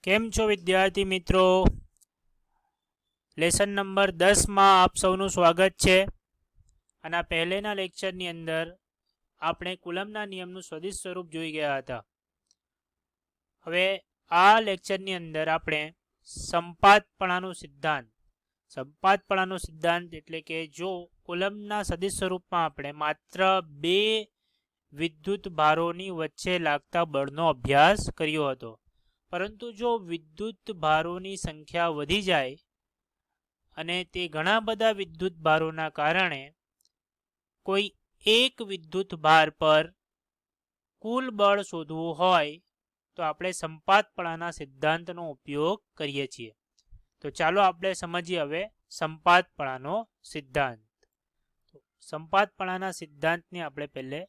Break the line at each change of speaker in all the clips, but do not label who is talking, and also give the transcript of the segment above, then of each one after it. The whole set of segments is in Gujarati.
કેમ છો વિદ્યાર્થી મિત્રો? લેસન નંબર 10 માં આપ સૌનું સ્વાગત છે. અને આ પહેલેના લેક્ચરની અંદર આપણે કુલમના નિયમનું સ્વદેશ સ્વરૂપ જોઈ ગયા હતા. હવે આ લેક્ચરની અંદર આપણે સંપાતપણાનો સિદ્ધાંત એટલે કે જો કુલમના સદિશ સ્વરૂપમાં આપણે માત્ર બે વિદ્યુત ભારોની વચ્ચે લાગતા બળનો અભ્યાસ કર્યો હતો, પરંતુ જો વિદ્યુત ભારોની સંખ્યા વધી જાય અને તે ઘણા બધા વિદ્યુત ભારોના કારણે કોઈ એક વિદ્યુત ભાર પર કુલ બળ શોધવું હોય તો આપણે સંપાતપણાના સિદ્ધાંતનો ઉપયોગ કરીએ છીએ. તો ચાલો આપણે સમજીએ હવે સંપાતપણાનો સિદ્ધાંત. સંપાતપણાના સિદ્ધાંતની આપણે પહેલે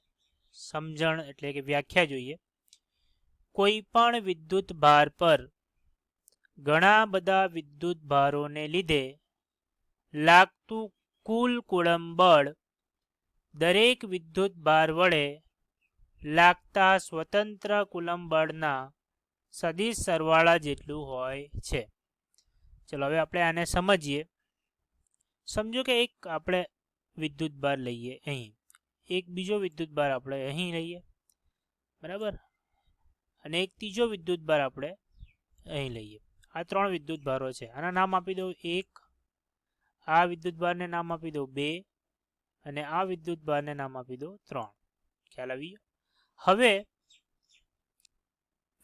સમજણ એટલે કે વ્યાખ્યા જોઈએ. કોઈ પણ વિદ્યુત ભાર પર ઘણા બધા વિદ્યુત ભારોને લીધે લાગતું કુલ કુલમ બળ દરેક વિદ્યુત ભાર વડે લાગતા સ્વતંત્ર કુલમ બળના સદિશ સરવાળા જેટલું હોય છે. ચલો હવે આપણે આને સમજીએ. સમજો કે એક આપણે વિદ્યુત ભાર લઈએ અહીં, એક બીજો વિદ્યુત ભાર આપણે અહીં લઈએ, બરાબર, અને એક ત્રીજો વિદ્યુત ભાર આપણે અહીં લઈએ. આ ત્રણ વિદ્યુત ભારો છે. આના નામ આપી દઉં 1, આ વિદ્યુત ભારને નામ આપી દઉં 2 અને આ વિદ્યુત ભારને નામ આપી દઉં 3. ખ્યાલ આવી ગયો? હવે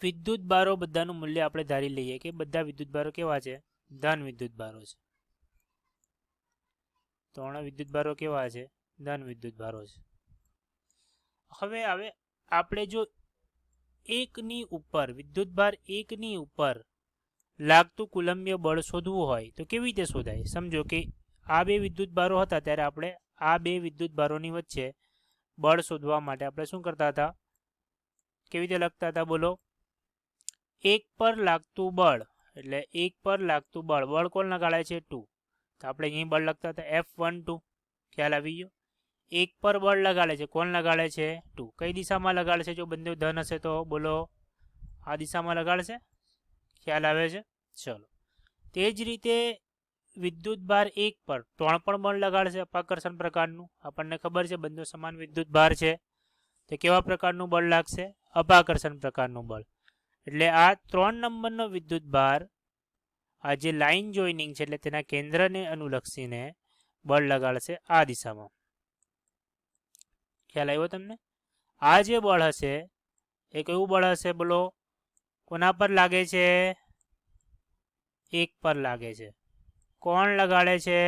વિદ્યુત ભારો બધાનું મૂલ્ય આપણે ધારી લઈએ કે બધા વિદ્યુત ભારો કેવા છે? ધન વિદ્યુત ભારો છે. ત્રણ વિદ્યુત ભારો કેવા છે? ધન વિદ્યુત ભારો છે. હવે આપણે જો એકની ઉપર વિદ્યુત ભાર એકની ઉપર લાગતું કુલંબીય બળ શોધવું હોય તો કેવી રીતે શોધાય? સમજો કે આ બે વિદ્યુત ભારો હતા, ત્યારે આપણે આ બે વિદ્યુત ભારોની વચ્ચે બળ શોધવા માટે આપણે શું કરતા હતા? કેવી રીતે લખતા હતા? બોલો. એક પર લાગતું બળ એટલે એક પર લાગતું બળ કોણ લગાડે છે? 2. તો આપણે અહીં બળ લખતા હતા F12. ખ્યાલ આવી ગયો? એક પર બળ લગાડે છે, કોણ લગાડે છે? 2. કઈ દિશામાં લગાડે છે? જો બંને ધન હશે તો બોલો આ દિશામાં લગાડશે. ખ્યાલ આવે છે? ચલો, તે જ રીતે વિદ્યુત ભાર 1 પર 3 પણ બળ લગાડશે અપાકર્ષણ પ્રકારનું. આપણને ખબર છે બંને સમાન વિદ્યુત ભાર છે, તો કેવા પ્રકારનું બળ લાગશે? અપાકર્ષણ પ્રકારનું બળ. એટલે આ 3 નંબરનો વિદ્યુત ભાર આ જે લાઇન જોઈનિંગ છે એટલે તેના કેન્દ્રને અનુલક્ષીને બળ લગાડશે આ દિશામાં. ખ્યાલ આવ્યો તમને? આ જે બળ હશે એ કયું બળ હશે? બોલો. કોના પર લાગે છે? 1 પર લાગે છે. કોણ લગાડે છે?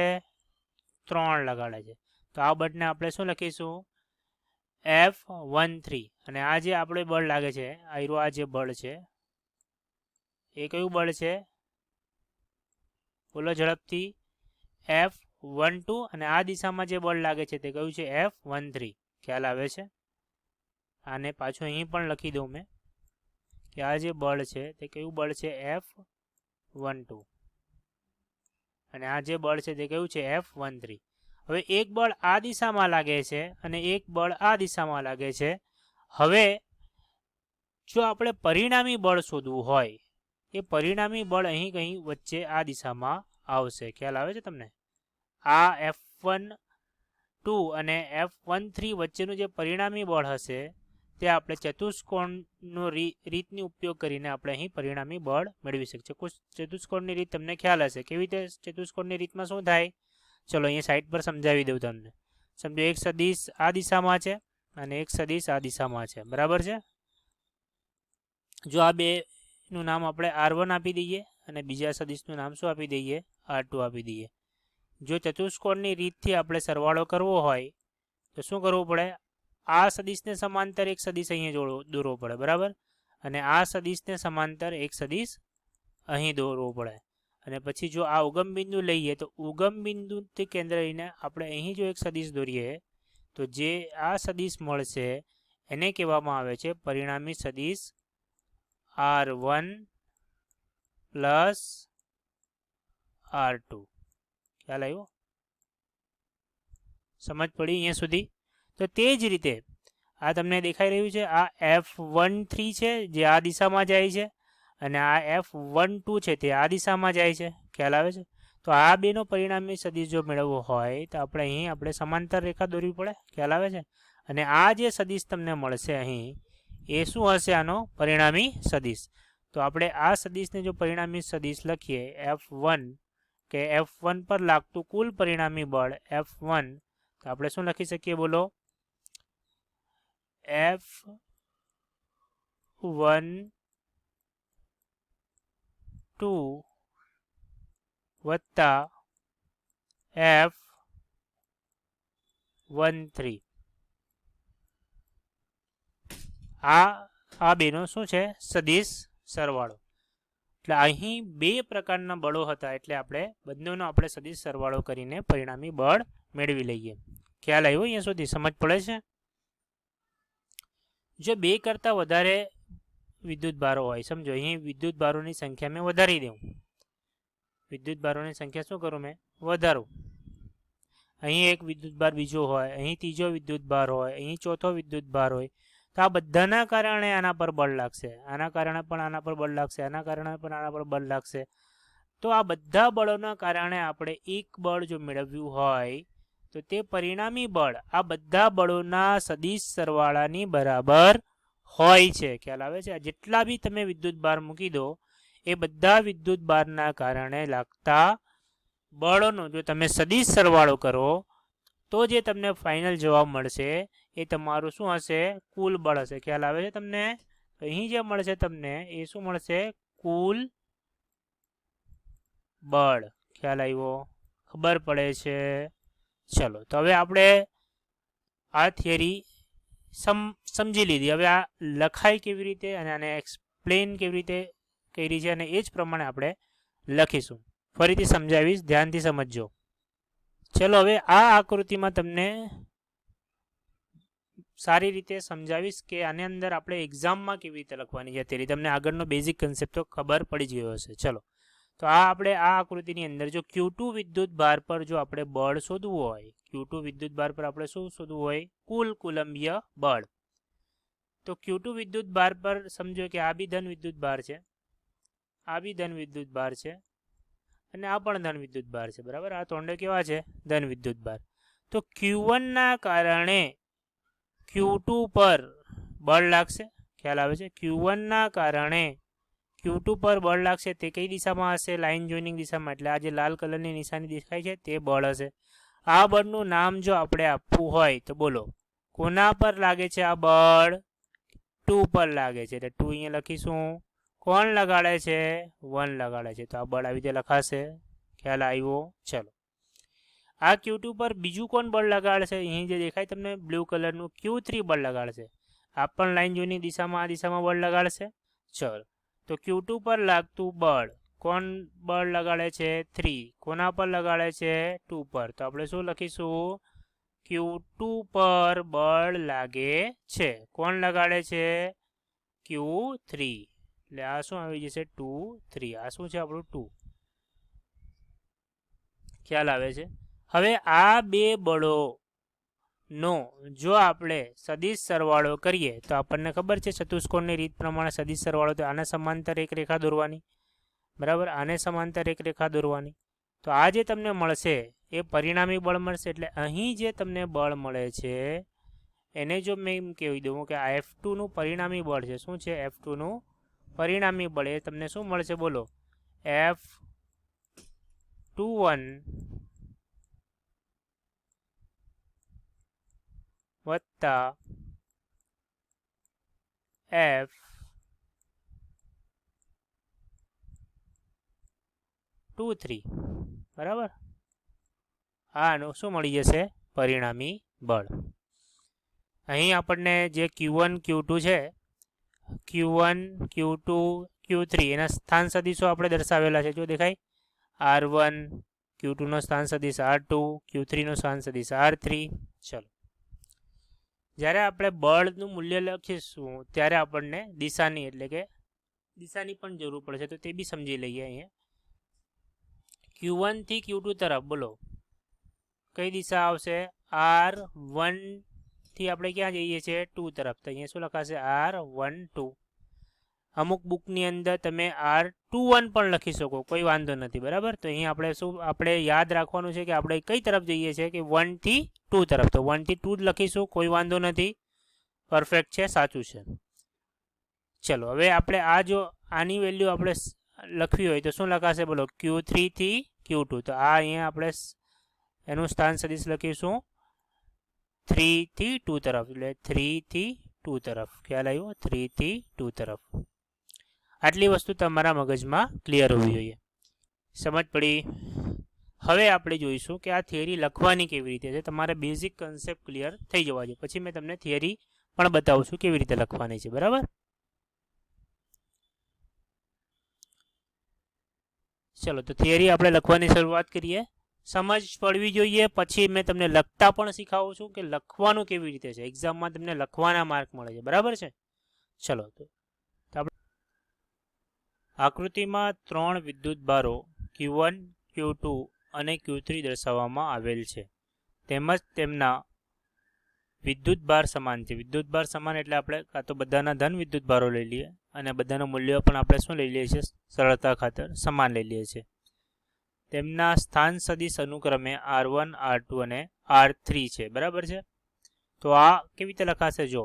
3 લગાડે છે. તો આ બળને આપણે શું લખીશું? F13. અને આ જે આપણે બળ લાગે છે, આ જે બળ છે એ કયું બળ છે? બોલો ઝડપથી. F12. અને આ દિશામાં જે બળ લાગે છે તે કયું છે? F13. ખ્યાલ આવે છે? આને પાછું અહીં પણ લખી દઉં મેં કે આ જે બળ છે તે કયું બળ છે? F12. અને આ જે બળ છે તે કયું છે? F13. હવે એક બળ આ દિશામાં લાગે છે અને એક બળ આ દિશામાં લાગે છે. હવે જો આપણે પરિણામી બળ શોધવું હોય, એ પરિણામી બળ અહીં કંઈ વચ્ચે આ દિશામાં આવશે. ખ્યાલ આવે છે તમને? આ F12 અને F13 વચ્ચેનું જે પરિણામી બળ હશે તે આપણે ચતુષ્કોણનો રીતની ઉપયોગ કરીને આપણે અહીં પરિણામી બળ મેળવી શકીએ. ચતુષ્કોણની રીત તમને ખ્યાલ હશે. કેવી રીતે ચતુષ્કોણની રીતમાં શું થાય? ચલો અહીંયા સાઈડ પર સમજાવી દઉં તમને. સમજો એક સદિશ આ દિશામાં છે અને એક સદિશ આ દિશામાં છે, બરાબર છે? જો આ બેનું નામ આપણે R1 આપી દઈએ અને બીજા સદિશનું નામ શું આપી દઈએ? R2 આપી દઈએ. જો ચતુષ્કોણની રીતથી આપણે સરવાળો કરવો હોય તો શું કરવું પડે? આ સદિશને સમાંતર એક સદિશ અહીંયા દોરવો પડે, બરાબર? અને આ સદિશને સમાંતર એક સદિશ અહીં દોરવો પડે. અને પછી જો આ ઉગમ બિંદુ લઈએ તો ઉગમ બિંદુથી કેન્દ્ર લઈને આપણે અહીં જો એક સદિશ દોરીએ તો જે આ સદિશ મળશે એને કહેવામાં આવે છે પરિણામી સદિશ R1 પ્લસ R2. ખ્યાલ આવ્યો? સમજ પડી અહીંયા સુધી? તો તે જ રીતે આ તમને દેખાઈ રહ્યું છે આ F13 છે જે આ દિશામાં જાય છે અને આ F12 છે તે આ દિશામાં જાય છે, ખ્યાલ આવે છે. તો આ બેનો પરિણામી સદિશ જો મેળવવો હોય તો આપણે અહીં આપણે સમાંતર રેખા દોરવી પડે, ખ્યાલ આવે છે. અને આ જે સદિશ તમને મળશે અહીં એ શું હશે? આનો પરિણામી સદિશ. તો આપણે આ સદિશને જો પરિણામી સદિશ લખીએ F1 કે F1 પર લાગતું કુલ પરિણામી બળ F1, તો આપણે શું લખી શકીએ બોલો? F12 વત્તા F13. આ બેનો શું છે? સદિશ સરવાળો. એટલે અહીં બે પ્રકારના બળો હતા, એટલે આપણે બંનેનો આપણે સદિશ સરવાળો કરીને પરિણામી બળ મેળવી લઈએ. ખ્યાલ આવ્યો? અહીંયા સુધી સમજ પડે છે? જો બે કરતાં વધારે વિદ્યુત ભારો હોય, સમજો અહીં વિદ્યુત ભારોની સંખ્યા મેં વધારી દઉં, વિદ્યુત ભારોની સંખ્યા શું કરું? મેં વધારું. અહીં એક વિદ્યુત ભાર બીજો હોય, અહીં ત્રીજો વિદ્યુત ભાર હોય, અહીં ચોથો વિદ્યુત ભાર હોય, તો આ બધાના કારણે આના પર બળ લાગશે, આના કારણે પણ આના પર બળ લાગશે, આના કારણે પણ આના પર બળ લાગશે. તો આ બધા બળોના કારણે આપણે એક બળ જો મેળવ્યું હોય તો તે પરિણામી બળ આ બધા બળોના સદિશ સરવાળાની બરાબર હોય છે. ખ્યાલ આવે છે? જેટલા બી તમે વિદ્યુત ભાર મૂકી દો એ બધા વિદ્યુત ભારના કારણે લાગતા બળોનો જો તમે સદિશ સરવાળો કરો તો જે તમને ફાઇનલ જવાબ મળશે એ તમારું શું હશે? કુલ બળ હશે. ખ્યાલ આવે છે તમને? તો અહીં જે મળશે તમને એ શું મળશે? કુલ બળ. ખ્યાલ આવ્યો? ખબર પડે છે? ચલો, તો હવે આપણે આ થિયરી સમજી લીધી. હવે આ લખાય કેવી રીતે અને આને એક્સપ્લેન કેવી રીતે કરી છે અને એ જ પ્રમાણે આપણે લખીશું. ફરીથી સમજાવીશ, ધ્યાનથી સમજજો. ચલો, હવે આ આકૃતિમાં તમને સારી રીતે સમજાવીશ કે આની અંદર આપણે એક્ઝામમાં કેવી રીતે લખવાની છે. તેની તમને આગળનો બેઝિક કન્સેપ્ટ તો ખબર પડી જ ગયો હશે. ચલો, તો આપણે આ આકૃતિની અંદર જો Q2 વિદ્યુત ભાર પર જો આપણે બળ શોધવું હોય, Q2 વિદ્યુત ભાર પર આપણે શું શોધવું હોય? કુલ કુલંબીય બળ. તો Q2 વિદ્યુત ભાર પર સમજો કે આ બી ધન વિદ્યુત ભાર છે, આ બી ધન વિદ્યુત ભાર છે અને આ પણ ધન વિદ્યુત ભાર છે, બરાબર? આ ત્રણે કેવા છે? ધન વિદ્યુત ભાર. તો Q1 ના કારણે Q2 પર બળ લાગશે. ખ્યાલ આવે છે? Q1 ના કારણે Q2 પર બળ લાગશે. તે કઈ દિશામાં હશે? લાઇન જોઈનિંગ દિશામાં. એટલે આ જે લાલ કલરની નિશાની દેખાય છે તે બળ હશે. આ બળનું નામ જો આપણે આપવું હોય તો બોલો, કોના પર લાગે છે આ બળ? 2 પર લાગે છે. એટલે 2 અહીંયા લખીશું. કોણ લગાડે છે? 1 લગાડે છે. તો આ બળ આવી રીતે લખાશે. ખ્યાલ આવ્યો? ચલો, આ Q2 પર બીજું કોણ બળ લગાડશે? અહીં જે દેખાય તમને બ્લુ કલરનું Q3 બળ લગાડશે. આ પણ લાઇન જોઈની દિશામાં આ દિશામાં બળ લગાડશે. ચલો, તો Q2 પર લાગતું બળ કોણ બળ લગાડે છે? 3. કોના પર લગાડે છે? 2 પર. તો આપણે શું લખીશું? Q2 પર બળ લાગે છે. કોણ લગાડે છે? Q3. એટલે આ શું આવી જશે? 2, 3. આ શું છે આપણું? 2. ખ્યાલ આવે છે? હવે આ બે બળોનો જો આપણે સદિશ સરવાળો કરીએ તો આપણને ખબર છે ચતુષ્કોણની રીત પ્રમાણે સદિશ સરવાળો તો આને સમાંતર એક રેખા દોરવાની, બરાબર? આને સમાંતર એક રેખા દોરવાની. તો આ જે તમને મળશે એ પરિણામી બળ મળશે. એટલે અહીં જે તમને બળ મળે છે એને જો મેં એમ કહી દઉં કે આ F2નું પરિણામી બળ છે. શું છે? F2નું પરિણામી બળ. એ તમને શું મળશે બોલો? F21 વત્તા F23, બરાબર? આનું શું મળી જશે? પરિણામી બળ. અહીં આપણને જે Q1 Q2 છે, Q1 Q2 Q3 એના સ્થાન સદિશો આપણે દર્શાવેલા છે. જો દેખાય? R1 Q2 નો સ્થાન સદિશ R2, Q3 નો સ્થાન સદિશ R3. ચલો, જ્યારે આપણે બળનું મૂલ્ય લખીશું ત્યારે આપણને દિશાની એટલે કે દિશાની પણ જરૂર પડશે. તો તે બી સમજી લઈએ. અહીંયા Q1 થી Q2 તરફ બોલો કઈ દિશા આવશે? R1 થી આપણે ક્યાં જઈએ છીએ? 2 તરફ. તો અહીંયા શું લખાશે? R12. અમુક બુકની અંદર તમે R21 પણ લખી શકો, કોઈ વાંધો નથી, બરાબર. તો અહીં આપણે યાદ રાખવાનું છે કે આપણે કઈ તરફ જઈએ છીએ કે 1 થી 2 તરફ. તો 1 થી 2 જ લખીશું, કોઈ વાંધો નથી, પરફેક્ટ છે, સાચું છે. ચલો હવે આપણે જો આની વેલ્યુ આપણે લખવી હોય તો શું લખાશે બોલો? Q3 થી Q2. તો અહીંયા આપણે એનું સ્થાન સદિશ લખીશું 3 થી 2 તરફ, એટલે 3 થી 2 તરફ. ખ્યાલ આવ્યો? 3 થી 2 તરફ. આટલી વસ્તુ તમારા મગજમાં ક્લિયર હોવી જોઈએ, સમજ પડી? હવે આપણે જોઈશું કે આ થિયરી લખવાની કેવી રીતે છે. તમારે બેઝિક કન્સેપ્ટ ક્લિયર થઈ જવા જોઈએ, પછી મેં તમને થિયરી પણ બતાવું છું કેવી રીતે લખવાની છે, બરાબર. ચલો તો થિયરી આપણે લખવાની શરૂઆત કરીએ. સમજ પડવી જોઈએ, પછી મેં તમને લખતા પણ શીખવું છું કે લખવાનું કેવી રીતે છે. એક્ઝામમાં તમને લખવાના માર્ક મળે છે, બરાબર છે. ચલો તો આપણે આકૃતિમાં 3 વિદ્યુત ભારો Q1, Q2 અને Q3 દર્શાવવામાં આવેલ છે, તેમજ તેમના વિદ્યુત ભાર સમાન છે. વિદ્યુત ભાર સમાન એટલે આપણે કાં તો બધાના ધન વિદ્યુત ભારો લઈ લઈએ અને બધાનું મૂલ્ય પણ આપણે શું લઈ લઈએ છીએ? સરળતા ખાતર સમાન લઈ લઈએ છીએ. તેમના સ્થાન સદિશ અનુક્રમે R1, R2 અને R3 છે, બરાબર છે. તો આ કેવી રીતે લખાશે? જો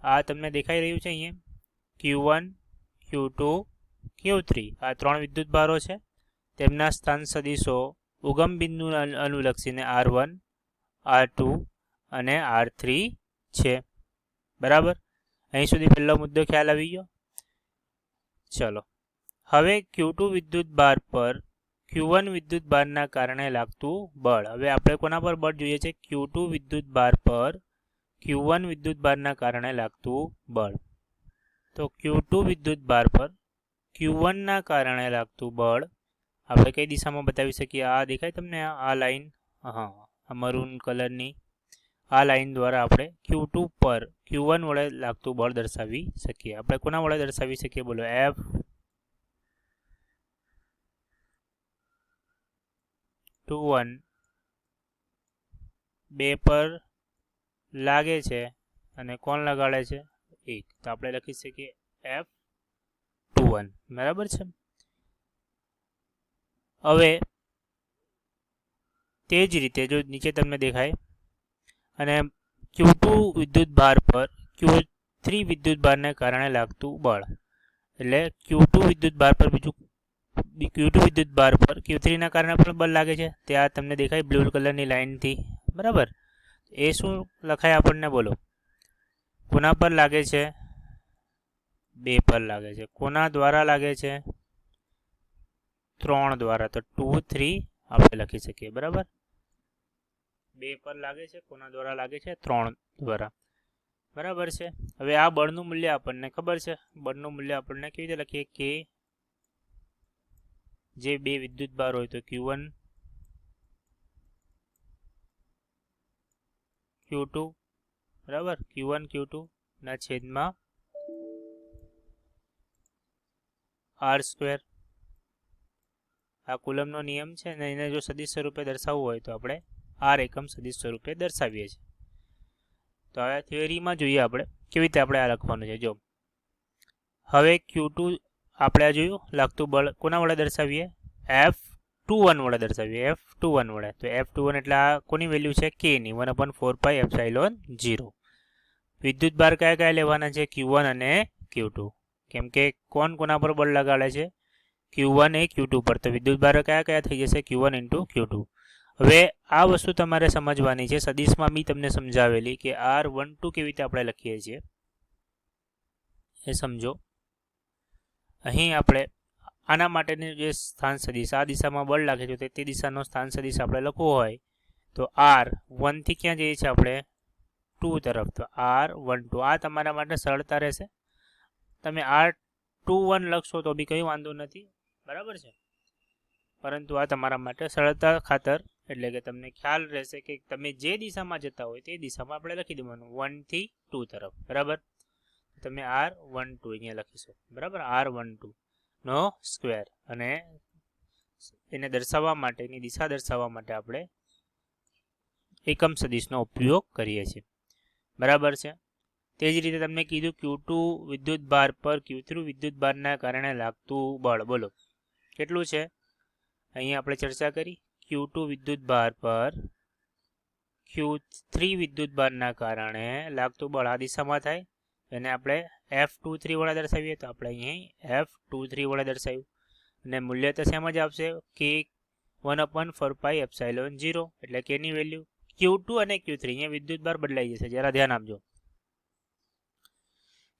આ તમને દેખાઈ રહ્યું છે અહીંયા Q1, Q2, Q3 આ 3 વિદ્યુત ભારો છે. તેમના સ્થાન સદિશો ઉગમ બિંદુ અનુલક્ષીને R1, R2 અને R3 છે, બરાબર. અહીં સુધી પહેલો મુદ્દો ખ્યાલ આવી ગયો. ચલો હવે Q2 વિદ્યુત ભાર પર Q1 વિદ્યુત ભારના કારણે લાગતું બળ. હવે આપણે કોના પર બળ જોઈએ છે? Q2 વિદ્યુત ભાર પર Q1 વિદ્યુત ભારના કારણે લાગતું બળ. તો Q2 વિદ્યુત ભાર પર Q1 ના કારણે લાગતું બળ આપણે કઈ દિશામાં બતાવી શકીએ? આ દેખાય તમને આ લાઈન? હા, આ મરૂન કલરની આ લાઈન દ્વારા આપણે Q2 પર Q1 વડે લાગતું બળ દર્શાવી શકીએ. આપણે કોના વડે દર્શાવી શકીએ બોલો? F21 2 પર લાગે છે અને કોણ લગાડે છે? 1. તો આપણે લખી શકીએ F21, બરાબર છે. હવે તે જ રીતે જો નીચે તમને દેખાય અને Q2 વિદ્યુત ભાર પર Q3 વિદ્યુત ભારને કારણે લાગતું બળ, એટલે Q2 વિદ્યુત ભાર પર Q2 વિદ્યુત ભાર પર Q3 ના કારણે પણ બળ લાગે છે. ત્યાં તમને દેખાય બ્લુ કલરની લાઈનથી, બરાબર. એ શું લખાય આપણને બોલો? કોના પર લાગે છે? 2 પર લાગે છે. કોના દ્વારા લાગે છે? 3 દ્વારા. તો 2, 3 આપણે લખી શકીએ, બરાબર. 2 પર લાગે છે. કોના દ્વારા લાગે છે? 3 દ્વારા, બરાબર છે. હવે આ બળનું મૂલ્ય આપણને ખબર છે. બળનું મૂલ્ય આપણને કેવી રીતે લખીએ? કે જે 2 વિદ્યુત ભાર હોય તો Q1, Q2, બરાબર. Q1, Q2 ના છેદમાં R². આ કુલમનો નિયમ છે ને એને જો સદિશ સ્વરૂપે દર્શાવવું હોય તો આપણે R એકમ સદિશ સ્વરૂપે દર્શાવીએ છીએ. તો હવે થિયરીમાં જોઈએ આપણે કેવી રીતે આપણે આ લખવાનું છે. જો હવે Q2 આપણે આ જોયું લાગતું બળ કોના વડે દર્શાવીએ? F21 વડે દર્શાવીએ. F21 વડે. તો F21 એટલે આ કોની વેલ્યુ છે? K ની 1/4πε0. વિદ્યુત ભાર કયા કયા લેવાના છે? Q1 અને Q2. કેમ કે કોના પર બળ લગાડે છે? Q1 એ Q2 પર. તો વિદ્યુત ભાર કયા કયા થઈ જશે? Q1 × Q2. હવે આ વસ્તુ તમારે સમજવાની છે. સદિશમાં બી તમને સમજાવેલી કે R12 કેવી રીતે આપણે લખીએ છીએ એ સમજો. અહીં આપણે આના માટેની જે સ્થાન સદિશ આ દિશામાં બળ લાગે છે તે દિશાનો સ્થાન સદિશ આપણે લખવો હોય તો R1 થી ક્યાં જઈએ છીએ આપણે? 2 તરફ. તો R12 આ તમારા માટે સરળતા રહેશે. તમે R21 લખશો તો બી કંઈ વાંધો નથી, બરાબર છે. પરંતુ આ તમારા માટે સરળતા ખાતર એટલે કે તમને ખ્યાલ રહેશે કે તમે જે દિશામાં જતા હોય તે દિશામાં આપણે લખી દેવાનું 1 થી 2 તરફ, બરાબર. તમે R12 અહીંયા લખીશો, બરાબર. R12 નો સ્ક્વેર અને એને દર્શાવવા માટે એની દિશા દર્શાવવા માટે આપણે એકમ સદિશનો ઉપયોગ કરીએ છીએ, બરાબર છે. તે જ રીતે તમને કીધું Q2 વિદ્યુત ભાર પર Q3 વિદ્યુત ભારના કારણે લાગતું બળ. બોલો કેટલું છે? અહીંયા આપણે ચર્ચા કરી Q2 વિદ્યુત ભાર પર Q3 વિદ્યુત ભારના કારણે લાગતું બળ આ દિશામાં થાય, એને આપણે F23 વડે દર્શાવીએ તો આપણે અહીં F23 વડે દર્શાવ્યું અને મૂલ્ય તો સેમ જ આવશે કે 1/4πε0 એટલે કે ની વેલ્યુ Q2 અને Q3 અહીંયા વિદ્યુત ભાર બદલાઈ જશે, જરા ધ્યાન આપજો.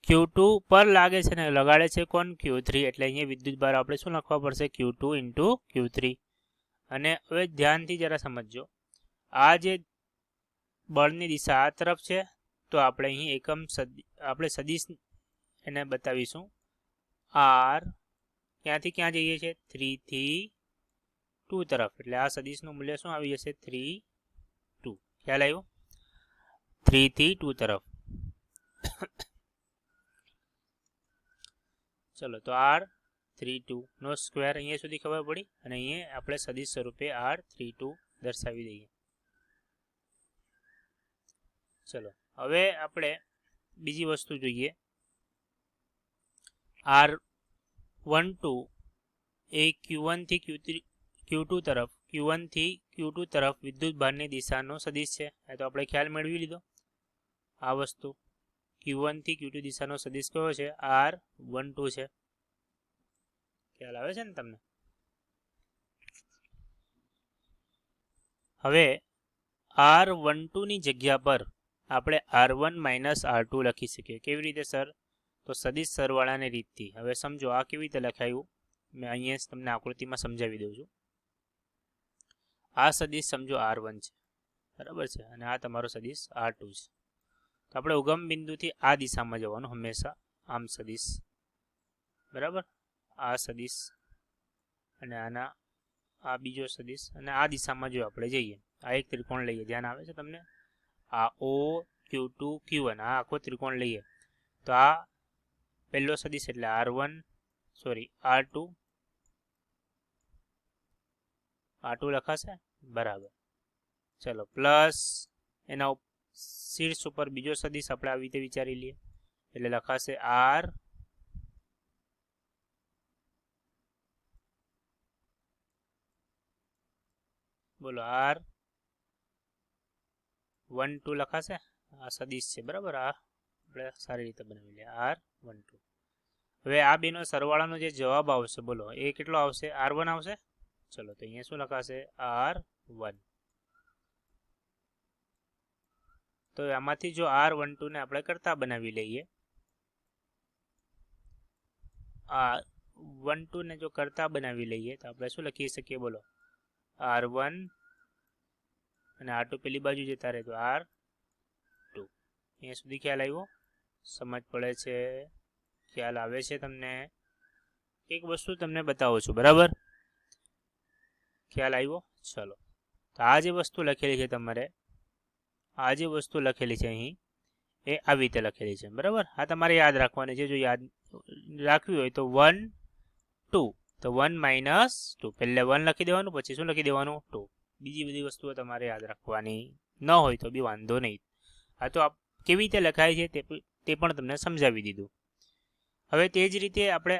Q2 પર લાગે છે ને લગાડે છે કોણ? Q3 એટલે અહીંયા વિદ્યુત ભાર આપણે શું લખવા પડશે? Q2 * Q3. અને હવે ધ્યાનથી જરા સમજજો, આ જે બળની દિશા આ તરફ છે તો આપણે અહીં એકમ આપણે સદિશ એને બતાવીશું R ક્યાંથી ક્યાં જઈએ છે? 3 થી 2 તરફ, એટલે આ સદિશનું મૂલ્ય શું આવી જશે? 3 2. ખ્યાલ આવ્યો? 3 થી 2 તરફ. ચલો તો R32 નો સ્ક્વેર અહીંયા સુધી ખબર પડી અને અહીંયા આપણે સદિશ સ્વરૂપે R32 દર્શાવી દઈએ. ચલો હવે આપણે બીજી વસ્તુ જોઈએ. R12 એ Q1 થી Q2 તરફ Q1 થી Q2 તરફ વિદ્યુત ભારની દિશાનો સદિશ છે. તો આપણે ખ્યાલ મેળવી લીધો આ વસ્તુ. Q1 થી Q2 દિશાનો સદિશ કયો છે? R12 છે. ખ્યાલ આવે છે ને તમને? હવે R12 ની જગ્યા પર આપણે R1 - R2 લખી શકીએ. કેવી રીતે સર? તો સદિશ સરવાળાની રીતથી. હવે સમજો આ કેવી રીતે લખાયું, મેં અહીંયા તમને આકૃતિમાં સમજાવી દઉં છું. આ સદિશ સમજો R1 છે, બરાબર છે, અને આ તમારો સદિશ R2 છે. તો આપણે ઉગમ બિંદુથી આ દિશામાં જવાનું હંમેશા, આમ સદિશ, બરાબર, આ સદિશ અને આના આ બીજો સદિશ અને આ દિશામાં જો આપણે જઈએ, આ એક ત્રિકોણ લઈએ, ધ્યાન આવે છે તમને? આ O Q2 Q1 આ આખો ત્રિકોણ લઈએ તો આ પહેલો સદિશ એટલે R2 લખાશે, બરાબર. ચલો પ્લસ એના શીર્ષ ઉપર બીજો સદિશ આપણે આવી રીતે વિચારી લઈએ એટલે લખાશે R બોલો R12 લખાશે. આ સદિશ છે, બરાબર. આ આપણે સારી રીતે બનાવી લઈએ R12. હવે આ બેનો સરવાળાનો જે જવાબ આવશે, બોલો એ કેટલો આવશે? R1 આવશે. ચલો તો અહીંયા શું લખાશે? R1. તો આમાંથી જો R12 ને આપણે કરતા બનાવી લઈએ, R12 ને જો કરતા બનાવી લઈએ તો આપણે શું લખી શકીએ? બોલો R1 અને R2 પેલી બાજુ જતા રહે તો R2. અહીંયા સુધી ખ્યાલ આવ્યો? સમજ પડે છે? ખ્યાલ આવે છે તમને? એક વસ્તુ તમને બતાવું છું, બરાબર? ખ્યાલ આવ્યો? ચલો તો આ જે વસ્તુ લખેલી છે તમારે, આ જે વસ્તુ લખેલી છે અહીં એ આવી રીતે લખેલી છે, બરાબર. આ તમારે યાદ રાખવાની છે. જો યાદ રાખવી હોય તો 1 2, તો 1 - 2 પહેલે 1 લખી દેવાનું, પછી શું લખી દેવાનું? 2. બીજી બધી વસ્તુઓ તમારે યાદ રાખવાની ન હોય તો બી વાંધો નહીં. આ તો કેવી રીતે લખાય છે તે પણ તમને સમજાવી દીધું. હવે તે જ રીતે આપણે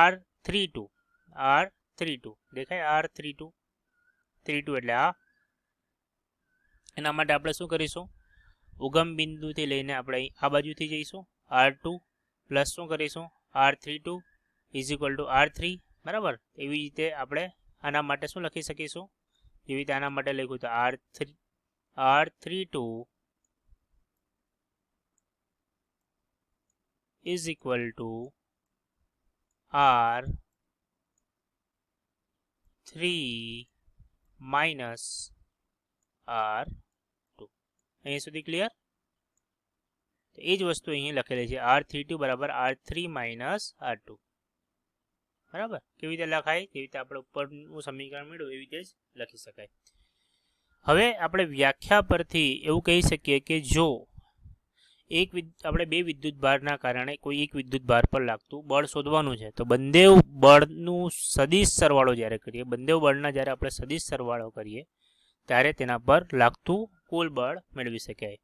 R32 દેખાય? R32 એટલે આ. એના માટે આપણે શું કરીશું? ઉગમ બિંદુથી લઈને આપણે આ બાજુથી જઈશું. R2 પ્લસ શું કરીશું? R32 = R3, બરાબર. એવી રીતે આપણે આના માટે શું લખી શકીશું? જેવી રીતે આના માટે લખ્યું તો R32 = R3 - R2. અહીં સુધી ક્લિયર? તો એ જ વસ્તુ અહીં લખેલી છે, R32 = R3 - R2, બરાબર. કેવી રીતે લખાય? કેવી રીતે આપણે ઉપરનું સમીકરણ મેળવ્યું એવી રીતે જ લખી શકાય. હવે આપણે વ્યાખ્યા પરથી એવું કહી શકીએ કે જો આપણે બે વિદ્યુત ભારના કારણે કોઈ એક વિદ્યુત ભાર પર લાગતું બળ શોધવાનું છે તો બંને બળનું સદિશ સરવાળો જ્યારે કરીએ, બંને બળના જ્યારે આપણે સદિશ સરવાળો કરીએ ત્યારે તેના પર લાગતું કુલ બળ મેળવી શકાય.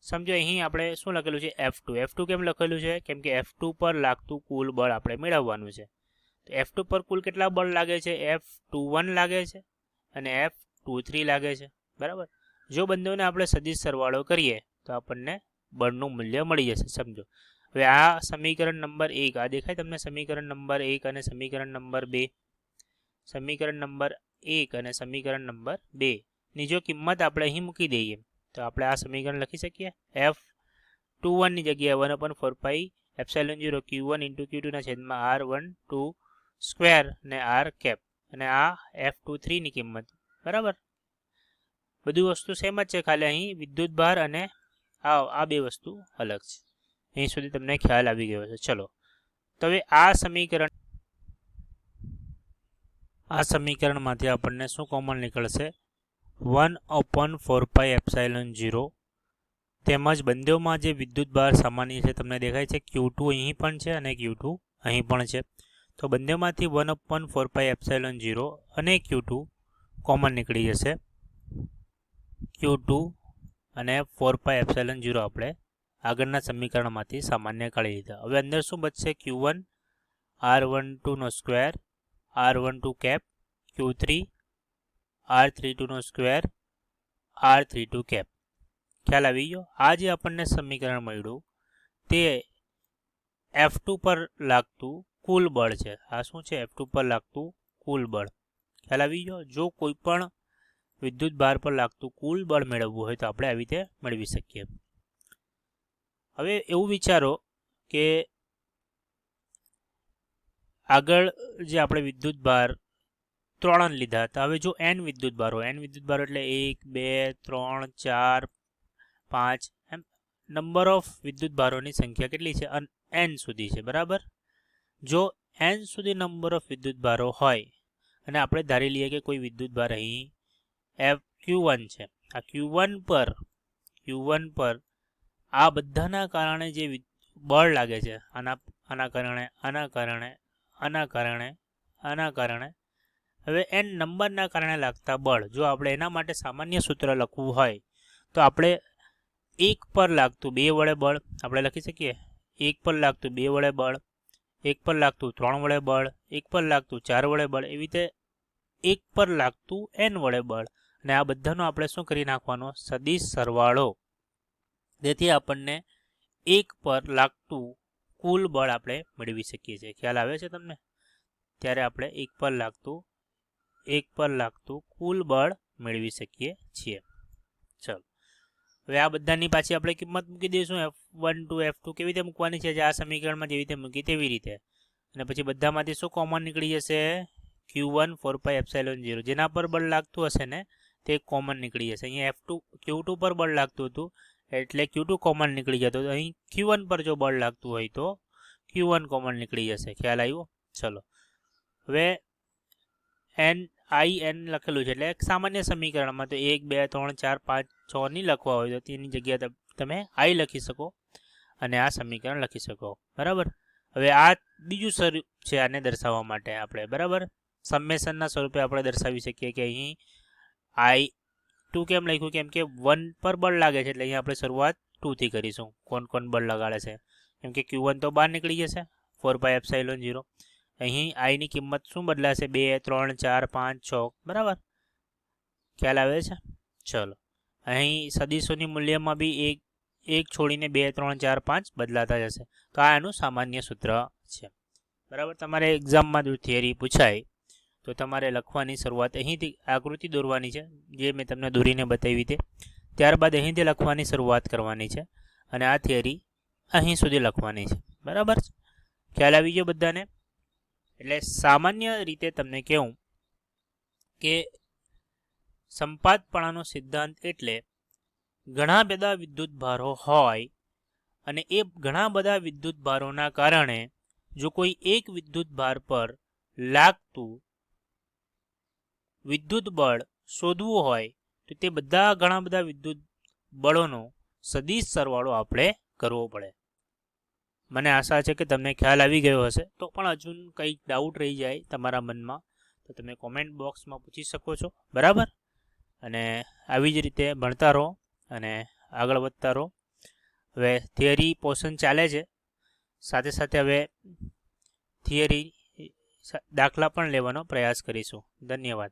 સમજો અહીં આપણે શું લખેલું છે F2 કેમ લખેલું છે કેમ કે F2 પર લાગતું કુલ બળ આપણે મેળવવાનું છે તો F2 પર કુલ કેટલા બળ લાગે છે F21 લાગે છે અને F23 લાગે છે બરાબર જો બંનેને આપણે સદિશ સરવાળો કરીએ તો આપણને બળનું મૂલ્ય મળી જશે સમજો હવે આ સમીકરણ નંબર 1 આ દેખાય તમને સમીકરણ નંબર 1 અને સમીકરણ નંબર 2 સમીકરણ નંબર 1 અને સમીકરણ નંબર 2 ની જો કિંમત આપણે અહીં મૂકી દઈએ તો આપણે આ સમીકરણ લખી શકીએ F21 ની જગ્યાએ 1/4 એપ્સિલોન 0 Q1 * Q2 ના છેદમાં R12 સ્ક્વેર ને R કેપ અને આ F23 ની કિંમત બરાબર બધું વસ્તુ સેમ જ છે ખાલી અહીં વિદ્યુતભાર અને આ બે વસ્તુ અલગ છે અહીં સુધી તમને ખ્યાલ આવી ગયો છે ચલો તો હવે આ સમીકરણમાંથી આપણને શું કોમન નીકળશે 1/4 એપ્સિલોન 0 તેમજ બંનેમાં જે વિદ્યુતભાર સામાન્ય છે તમને દેખાય છે Q2 અહીં પણ છે અને Q2 અહીં પણ છે તો બંનેમાંથી 1/4 એપ્સિલોન 0 અને Q2 કોમન નીકળી જશે Q2 અને 4 એપ્સિલોન 0 આપણે આગળના સમીકરણમાંથી સામાન્ય કાઢી લીધા હવે અંદર શું બચશે Q1 R12 નો square R12 cap Q3 R32 નો સ્ક્વેર R32 કેપ ખ્યાલ આવી ગયો આ જે આપણને સમીકરણ મળ્યું તે F2 પર લાગતું કુલ બળ છે આ શું છે F2 પર લાગતું કુલ બળ ખ્યાલ આવી ગયો જો કોઈ પણ વિદ્યુત ભાર પર લાગતું કુલ બળ મેળવવું હોય તો આપણે આવી રીતે મેળવી શકીએ હવે એવું વિચારો કે આગળ જે આપણે વિદ્યુત ભાર 3 લીધા હતા હવે જો n વિદ્યુત ભારો એટલે 1 2 3 4 5 એમ નંબર ઓફ વિદ્યુત ભારોની સંખ્યા કેટલી છે n સુધી છે બરાબર જો n સુધી નંબર ઓફ વિદ્યુત ભારો હોય અને આપણે ધારી લઈએ કે કોઈ વિદ્યુત ભાર અહીં Q1 છે આ Q1 પર આ બધાના કારણે જે બળ લાગે છે આના કારણે હવે n નંબરના કારણે લાગતા બળ જો આપણે એના માટે સામાન્ય સૂત્ર લખવું હોય તો આપણે 1 પર લાગતું 2 વડે બળ આપણે લખી શકીએ 1 પર લાગતું 2 વડે બળ 1 પર લાગતું 3 વડે બળ 1 પર લાગતું 4 વડે બળ એવી રીતે 1 પર લાગતું n વડે બળ અને આ બધાનો આપણે શું કરી નાખવાનો સદિશ સરવાળો જેથી આપણને 1 પર લાગતું કુલ બળ આપણે મેળવી શકીએ છીએ ખ્યાલ આવે છે તમને ત્યારે આપણે 1 પર લાગતું કુલ બળ મેળવી શકીએ છીએ ચલો હવે આ બધાની પાછી આપણે કિંમત મૂકી દઈશું F12 F2 કેવી રીતે મૂકવાની છે આ સમીકરણમાં જેવી રીતે મૂકી તેવી રીતે અને પછી બધામાંથી શું કોમન નીકળી જશે Q1 4 એપ્સિલોન 0 જેના પર બળ લાગતું હશે ને તે કોમન નીકળી જશે અહીંયા Q2 પર બળ લાગતું હતું એટલે Q2 કોમન નીકળી જતો અહીં Q1 પર જો બળ લાગતું હોય તો Q1 કોમન નીકળી જશે ખ્યાલ આવ્યો ચલો હવે n લખેલું છે એટલે સામાન્ય સમીકરણમાં તો 1 2 3 4 5 6 નહીં લખવા હોય તો તેની જગ્યાએ તમે I લખી શકો અને આ સમીકરણ લખી શકો બરાબર હવે આ બીજું સ્વરૂપ છે આને દર્શાવવા માટે આપણે બરાબર સમેશનના સ્વરૂપે આપણે દર્શાવી શકીએ કે અહીં I2 કેમ લખ્યું કેમ કે 1 પર બળ લાગે છે એટલે અહીં આપણે શરૂઆત 2 થી કરીશું કોણ બળ લગાડે છે કેમ કે Q1 તો બહાર નીકળી જશે 4 એપ્સિલોન 0 અહીં I ની કિંમત શું બદલાશે 2 3 4 5 6 બરાબર ખ્યાલ આવે છે ચલો અહીં સદિશોની મૂલ્યમાં બી એક છોડીને 2 3 4 5 બદલાતા જશે તો આ એનું સામાન્ય સૂત્ર છે બરાબર તમારે એક્ઝામમાં જો થિયરી પૂછાય તો તમારે લખવાની શરૂઆત અહીંથી આકૃતિ દોરવાની છે જે મેં તમને દોરીને બતાવી તે ત્યારબાદ અહીંથી લખવાની શરૂઆત કરવાની છે અને આ થિયરી અહીં સુધી લખવાની છે બરાબર ખ્યાલ આવી ગયો બધાને એટલે સામાન્ય રીતે તમને કહું કે સંપાતપણાનો સિદ્ધાંત એટલે ઘણા બધા વિદ્યુત ભારો હોય અને એ ઘણા બધા વિદ્યુત ભારોના કારણે જો કોઈ એક વિદ્યુત ભાર પર લાગતું વિદ્યુત બળ શોધવું હોય તો તે ઘણા બધા વિદ્યુત બળોનો સદિશ સરવાળો આપણે કરવો પડે મને આશા છે કે તમને ખ્યાલ આવી ગયો હશે તો પણ હજુ કંઈક ડાઉટ રહી જાય તમારા મનમાં તો તમે કોમેન્ટ બોક્સમાં પૂછી શકો છો બરાબર અને આવી જ રીતે ભણતા રહો અને આગળ વધતા રહો હવે થિયરી પોર્શન ચાલે છે, સાથે સાથે હવે થિયરી દાખલા પણ લેવાનો પ્રયાસ કરીશું. ધન્યવાદ.